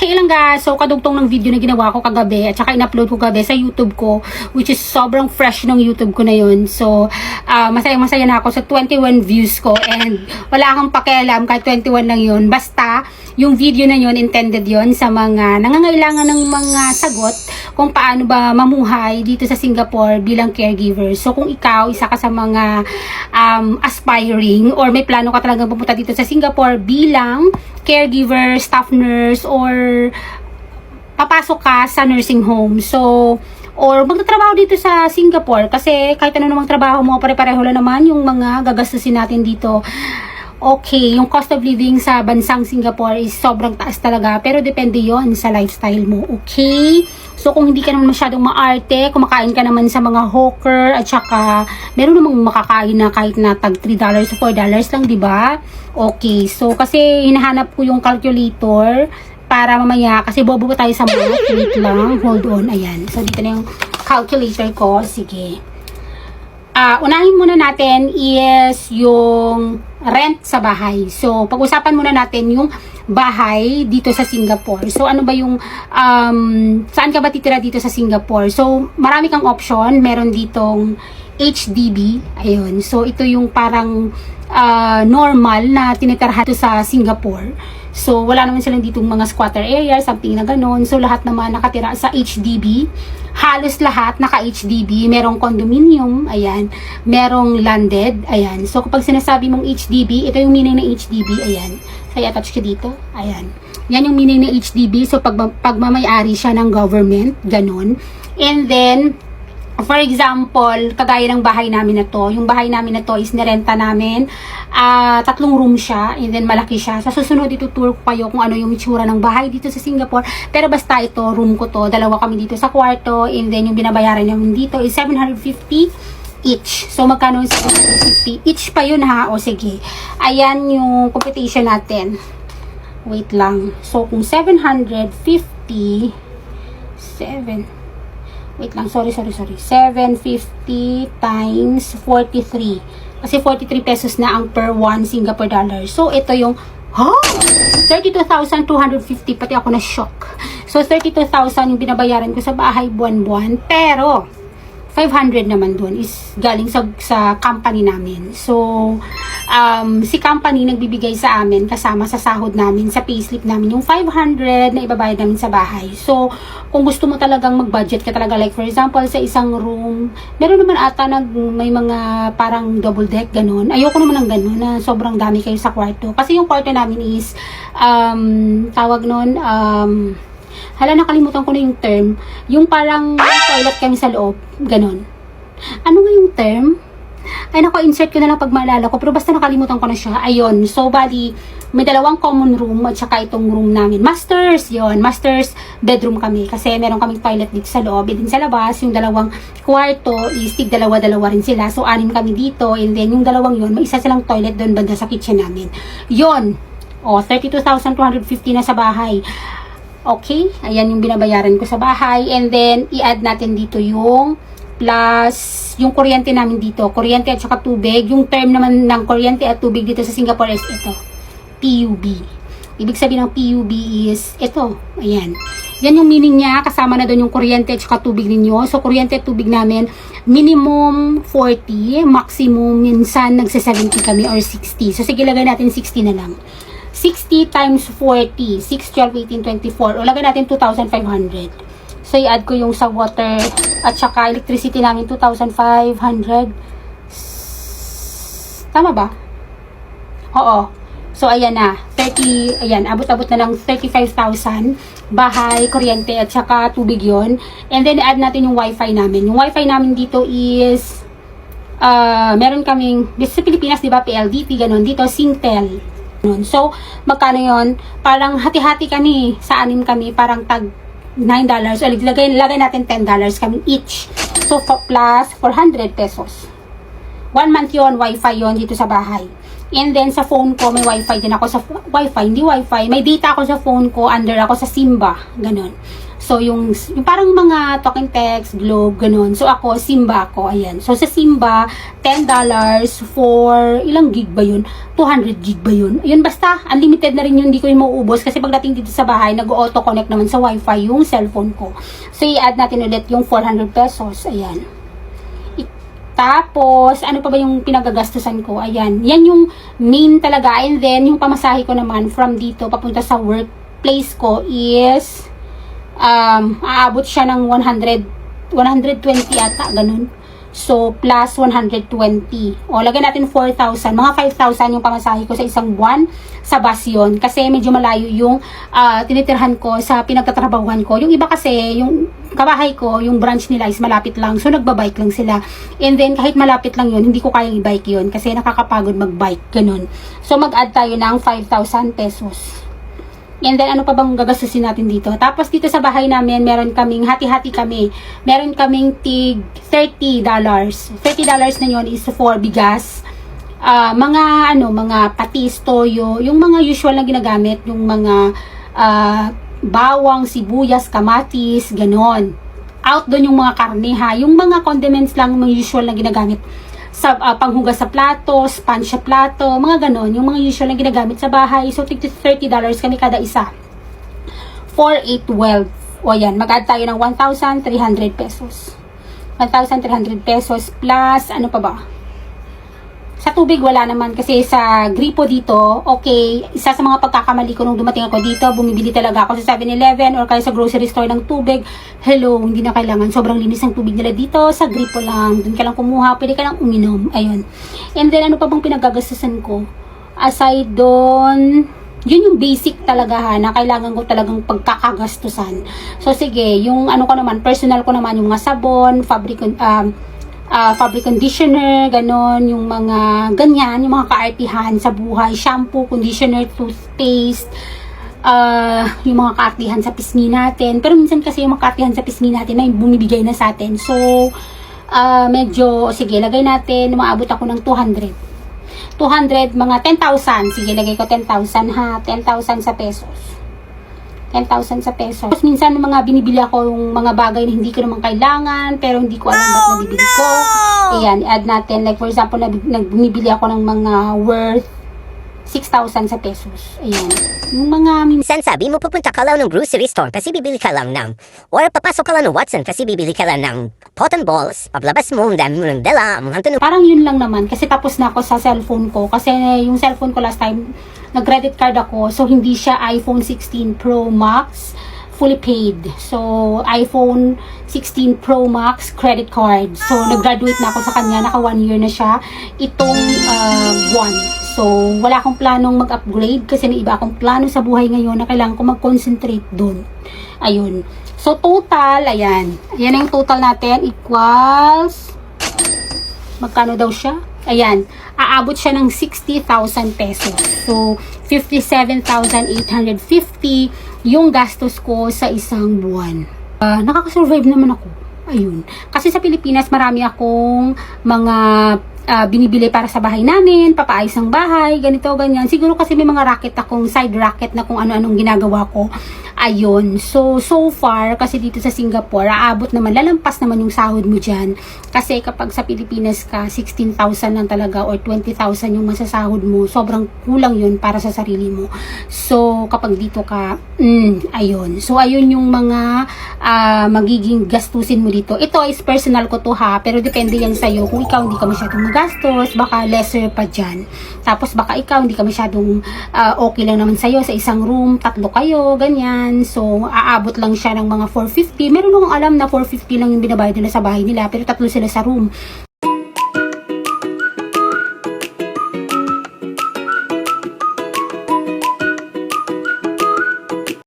Hey lang guys, so kadugtong ng video na ginawa ko kagabi at saka in-upload ko kagabi sa YouTube ko, which is sobrang fresh ng YouTube ko na yun. So, masaya na ako sa 21 views ko and wala akong pakialam kahit 21 lang yun. Basta, yung video na yun, intended yun sa mga nangangailangan ng mga sagot kung paano ba mamuhay dito sa Singapore bilang caregiver. So, kung ikaw, isa ka sa mga aspiring or may plano ka talagang pumunta dito sa Singapore bilang caregiver, staff nurse, or papasok ka sa nursing home. So, or magtatrabaho dito sa Singapore kasi kahit ano namang trabaho mo, pare-pareho lang naman yung mga gagastusin natin dito. Okay, yung cost of living sa bansang Singapore is sobrang taas talaga, pero depende yon sa lifestyle mo, okay? So, kung hindi ka naman masyadong maarte, kumakain ka naman sa mga hawker, at saka, meron namang makakain na kahit na tag $3 o $4 lang, di ba? Okay, so, kasi hinahanap ko yung calculator para mamaya, kasi bobo pa tayo sa math. Wait lang, hold on, ayan. So, dito na yung calculator ko, sige. Unahin muna natin is yung rent sa bahay. So, pag-usapan muna natin yung bahay dito sa Singapore. So, ano ba yung, saan ka ba titira dito sa Singapore? So, marami kang option. Meron ditong HDB. Ayun. So, ito yung parang normal na tinitirhan dito sa Singapore. So, wala naman silang ditong mga squatter area, something na ganon. So, lahat naman nakatira sa HDB. Halos lahat naka-HDB. Merong condominium, ayan. Merong landed, ayan. So, kapag sinasabi mong HDB, ito yung meaning ng HDB, ayan. So, i-attach ko dito, ayan. Yan yung meaning ng HDB. So, pagmamayari siya ng government, ganon. And then, for example, kagaya ng bahay namin na to. Yung bahay namin na to is nirenta namin. 3 room siya. And then malaki siya. Sa susunod, ituturo ko kayo kung ano yung itsura ng bahay dito sa Singapore. Pero basta ito, room ko to. 2 kami dito sa kwarto. And then yung binabayaran namin dito is 750 each. So magkano yung 750 each pa yun ha? O sige. Ayan yung computation natin. Wait lang. So kung 750 Wait lang, sorry. 750 times 43. Kasi 43 pesos na ang per 1 Singapore dollar. So, ito yung, 32,250. Pati ako na shock. So, 32,000 yung binabayaran ko sa bahay buwan-buwan. Pero, 500 naman dun is galing sa company namin. So, si company nagbibigay sa amin kasama sa sahod namin, sa payslip namin, yung 500 na ibabayad namin sa bahay. So, kung gusto mo talagang mag-budget ka talaga, like for example, sa isang room, meron naman ata may mga parang double deck, ganun. Ayoko naman ng ganun na sobrang dami kayo sa kwarto. Kasi yung kwarto namin is, tawag nun, hala, nakalimutan ko na yung term. Yung parang toilet kami sa loob. Ganon. Ano nga yung term? Ay, naku, insert ko na lang pag maalala ko. Pero basta nakalimutan ko na siya. Ayun. So, bali, may 2 common room at saka itong room namin. Masters, yon, masters bedroom kami. Kasi meron kaming toilet dito sa loob. And din sa labas, yung 2 kwarto is tig 2 rin sila. So, 6 kami dito. And then, yung 2 yun, may isa silang toilet doon banda sa kitchen namin. Yon. O, 32,250 na sa bahay. Okay, ayan yung binabayaran ko sa bahay. And then, i-add natin dito yung plus yung kuryente namin dito. Kuryente at saka tubig. Yung term naman ng kuryente at tubig dito sa Singapore is ito. PUB. Ibig sabihin ng PUB is ito. Ayan. Yan yung meaning niya. Kasama na doon yung kuryente at saka tubig ninyo. So, kuryente at tubig namin, minimum 40. Maximum, minsan nagsa-70 kami or 60. So, sige, lagay natin 60 na lang. 60 times 40, 6, 12, 18, 24. O, lagay natin 2,500. So, i-add ko yung sa water at saka electricity namin, 2,500. Tama ba? Oo. So, ayan na. Ayan, abot-abot na ng 35,000. Bahay, kuryente, at saka tubig yon. And then, i-add natin yung wifi namin. Yung wifi namin dito is, meron kaming, dito sa Pilipinas, di ba, PLDT, ganun. Dito, Singtel. So, magkano yon? Parang hati-hati kami, sa 6 kami, parang tag $9. O, lagay natin $10 kami each. So, plus 400 pesos. 1 month yon, wifi yon dito sa bahay. And then, sa phone ko, may wifi din ako sa wifi, hindi wifi. May data ako sa phone ko, under ako sa Simba. Ganon. So, yung parang mga talk and text, Globe, ganun. So, ako, Simba ako, ayan. So, sa Simba, $10 for, ilang gig ba yun? 200 gig ba yun? Ayun, basta, unlimited na rin yun, hindi ko yung mauubos. Kasi pagdating dito sa bahay, nag-auto-connect naman sa wifi yung cellphone ko. So, i-add natin ulit yung 400 pesos, ayan. Tapos, ano pa ba yung pinagagastusan ko? Ayan, yan yung main talaga. And then, yung pamasahe ko naman from dito, papunta sa workplace ko is, aabot siya ng 120 ata, ganun. So, plus 120. O, lagyan natin 4,000. Mga 5,000 yung pamasahe ko sa isang buwan sa bus yun. Kasi medyo malayo yung tinitirhan ko sa pinagtatrabahuhan ko. Yung iba kasi, yung kabahay ko, yung branch nila is malapit lang. So, nagbabike lang sila. And then, kahit malapit lang yun, hindi ko kayang i-bike yun. Kasi nakakapagod mag-bike. Ganun. So, mag-add tayo ng 5,000 pesos. And then, ano pa bang gagastusin natin dito? Tapos, dito sa bahay namin, meron kaming, hati-hati kami. Meron kaming tig $30. $30 na yon is for bigas. Mga patis, toyo, yung mga usual na ginagamit, yung mga bawang, sibuyas, kamatis, ganon. Out doon yung mga karne ha. Yung mga condiments lang, mga usual na ginagamit sa panghugas sa plato, sponge sa plato, mga ganon, yung mga usual na ginagamit sa bahay. So, $30 kami kada isa. 4, 8, 12. O yan, mag-add tayo ng 1,300 pesos. 1,300 pesos plus, ano pa ba? Sa tubig, wala naman. Kasi sa gripo dito, okay, isa sa mga pagkakamali ko nung dumating ako dito, bumibili talaga ako sa 7-Eleven or kaya sa grocery store ng tubig. Hello, hindi na kailangan. Sobrang linis ng tubig nila dito. Sa gripo lang. Doon ka lang kumuha. Pwede ka lang uminom. Ayun. And then, ano pa bang pinagagastusan ko? Aside doon, yun yung basic talaga ha, na kailangan ko talagang pagkakagastusan. So, sige, yung ano ko naman, personal ko naman, yung mga sabon, fabric conditioner, ganon, yung mga ganyan, yung mga kaartihan sa buhay, shampoo, conditioner, toothpaste, yung mga kaartihan sa pisngi natin. Pero minsan kasi yung mga kaartihan sa pisngi natin na yung bumibigay na sa atin. So, medyo, sige, lagay natin, maabot ako ng 200, mga 10,000. Sige, lagay ko 10,000 ha, 10,000 sa pesos. 10,000 sa pesos. Tapos minsan mga binibili ako yung mga bagay na hindi ko naman kailangan, pero hindi ko alam ba't nabibili ko. Ayan, i-add natin. Like for example, bumibili ako ng mga worth 6,000 sa pesos. Ayan. Yung mga Minsan sabi mo pupunta ka lang ng grocery store kasi bibili ka lang ng, or papasok ka lang ng Watson kasi bibili ka lang ng pot and balls, paglabas mo, ang dami mo ng dala, mga tanong. parang yun lang naman kasi tapos na ako sa cellphone ko. Kasi yung cellphone ko last time, nag-credit card ako. So, hindi siya iPhone 16 Pro Max fully paid. So, iPhone 16 Pro Max credit card. So, nag-graduate na ako sa kanya. Naka 1 year na siya. Itong buwan. So, wala akong planong mag-upgrade kasi may iba akong plano sa buhay ngayon na kailangan ko mag-concentrate dun. Ayun. So, total, ayan. Ayan ang total natin equals, magkano daw siya? Ayan. Aabot siya ng 60,000 pesos. So, 57,850 yung gastos ko sa isang buwan. Nakakasurvive naman ako. Ayun. Kasi sa Pilipinas, marami akong mga binibili para sa bahay namin, papaayos ng bahay, ganito, ganyan. Siguro kasi may mga racket akong, side racket na kung ano-anong ginagawa ko. Ayun. So far, kasi dito sa Singapore, aabot naman, lalampas naman yung sahod mo dyan. Kasi kapag sa Pilipinas ka, 16,000 lang talaga or 20,000 yung masasahod mo, sobrang kulang yun para sa sarili mo. So, kapag dito ka, ayun. So, ayun yung mga magiging gastusin mo dito. Ito is personal ko to ha, pero depende yan sa'yo. Kung ikaw hindi ka masyadong magastos, baka lesser pa dyan. Tapos, baka ikaw hindi ka masyadong okay lang naman sa'yo sa isang room, 3 kayo, ganyan. So, aabot lang siya ng mga 450. Meron akong alam na 450 lang yung binabayad nila sa bahay nila, pero 3 sila sa room.